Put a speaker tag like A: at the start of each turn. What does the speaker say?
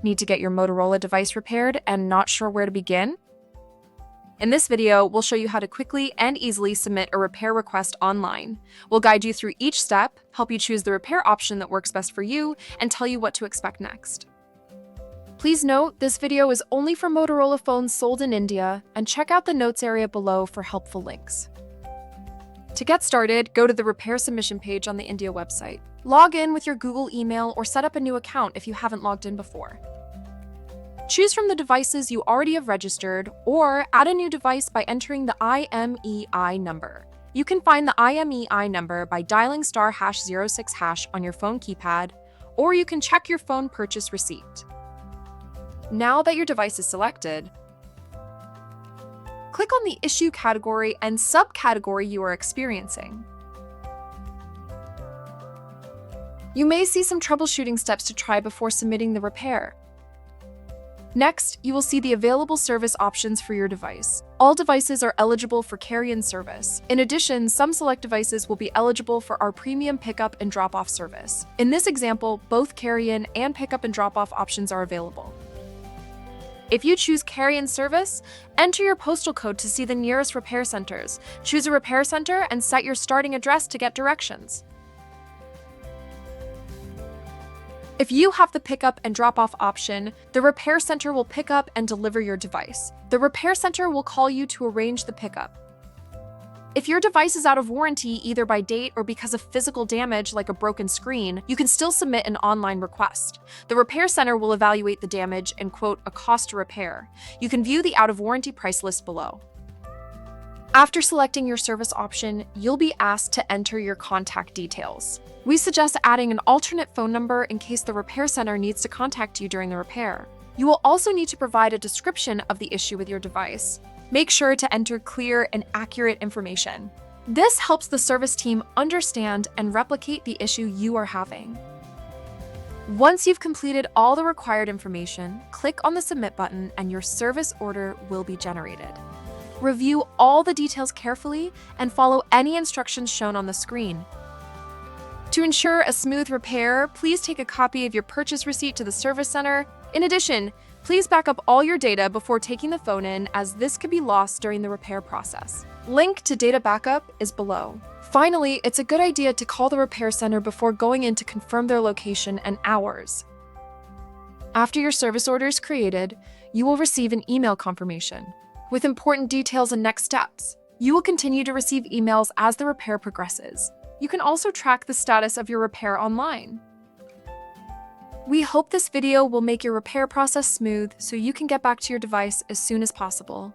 A: Need to get your Motorola device repaired and not sure where to begin? In this video, we'll show you how to quickly and easily submit a repair request online. We'll guide you through each step, help you choose the repair option that works best for you, and tell you what to expect next. Please note, this video is only for Motorola phones sold in India, and check out the notes area below for helpful links. To get started, go to the repair submission page on the India website. Log in with your Google email or set up a new account if you haven't logged in before. Choose from the devices you already have registered, or add a new device by entering the IMEI number. You can find the IMEI number by dialing *#06# on your phone keypad, or you can check your phone purchase receipt. Now that your device is selected, click on the issue category and subcategory you are experiencing. You may see some troubleshooting steps to try before submitting the repair. Next, you will see the available service options for your device. All devices are eligible for carry-in service. In addition, some select devices will be eligible for our premium pickup and drop-off service. In this example, both carry-in and pickup and drop-off options are available. If you choose carry-in service, enter your postal code to see the nearest repair centers. Choose a repair center and set your starting address to get directions. If you have the pickup and drop-off option, the repair center will pick up and deliver your device. The repair center will call you to arrange the pickup. If your device is out of warranty either by date or because of physical damage like a broken screen, you can still submit an online request. The repair center will evaluate the damage and quote a cost to repair. You can view the out-of-warranty price list below. After selecting your service option, you'll be asked to enter your contact details. We suggest adding an alternate phone number in case the repair center needs to contact you during the repair. You will also need to provide a description of the issue with your device. Make sure to enter clear and accurate information. This helps the service team understand and replicate the issue you are having. Once you've completed all the required information, click on the Submit button and your service order will be generated. Review all the details carefully and follow any instructions shown on the screen. To ensure a smooth repair, please take a copy of your purchase receipt to the service center. In addition, please back up all your data before taking the phone in, as this could be lost during the repair process. Link to data backup is below. Finally, it's a good idea to call the repair center before going in to confirm their location and hours. After your service order is created, you will receive an email confirmation with important details and next steps. You will continue to receive emails as the repair progresses. You can also track the status of your repair online. We hope this video will make your repair process smooth so you can get back to your device as soon as possible.